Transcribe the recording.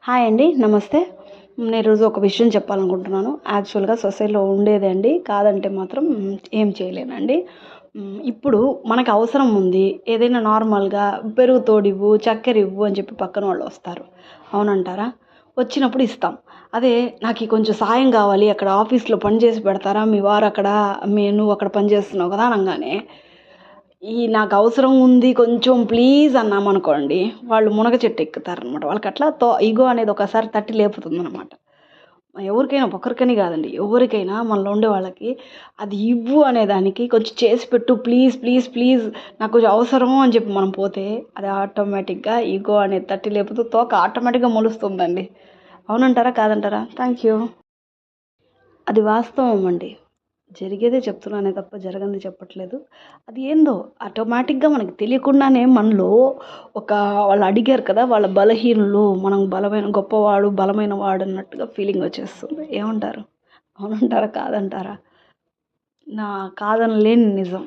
Hi అండి. నమస్తే. నేను ఈరోజు ఒక విషయం చెప్పాలనుకుంటున్నాను. యాక్చువల్‌గా సొసైటీలో ఉండేదే అండి. కాదంటే మాత్రం ఏం చేయలేనండి. ఇప్పుడు మనకు అవసరం ఉంది. ఏదైనా నార్మల్‌గా పెరుగు తోడివ్వు, చక్కెర ఇవ్వు అని చెప్పి పక్కన వాళ్ళు వస్తారు. అవునంటారా? వచ్చినప్పుడు ఇస్తాం. అదే నాకీ కొంచెం సాయం కావాలి, అక్కడ ఆఫీస్‌లో పని చేసి పెడతారా? మీ వారు అక్కడ, నువ్వు అక్కడ పని చేస్తున్నావు కదా అనంగానే, నాకు అవసరం ఉంది కొంచెం ప్లీజ్ అన్నామనుకోండి, వాళ్ళు మునగ చెట్టు ఎక్కుతారనమాట. వాళ్ళకట్లా ఇగో అనేది ఒకసారి తట్టి లేపుతుందనమాట. ఎవరికైనా ఒకరికని కాదండి. ఎవరికైనా మనలో ఉండే వాళ్ళకి అది ఇవ్వు అనేదానికి కొంచెం చేసి పెట్టు ప్లీజ్, ప్లీజ్, ప్లీజ్ నాకు కొంచెం అవసరము అని చెప్పి మనం పోతే అది ఆటోమేటిక్‌గా ఇగో అనేది తట్టి లేపుతూ తోక ఆటోమేటిక్‌గా మొలుస్తుందండి. అవునంటారా? కాదంటారా? Thank you. అది వాస్తవం అండి. జరిగేదే చెప్తున్నానే తప్ప జరగనిది చెప్పట్లేదు. అది ఏందో ఆటోమేటిక్‌గా మనకు తెలియకుండానే మనలో ఒక వాళ్ళు అడిగారు కదా! వాళ్ళ బలహీనులు, మనం గొప్పవాడు, బలమైన వాడు అన్నట్టుగా ఫీలింగ్ వచ్చేస్తుంది. ఏమంటారు? అవునంటారా? కాదంటారా? కాదనలేని నిజం.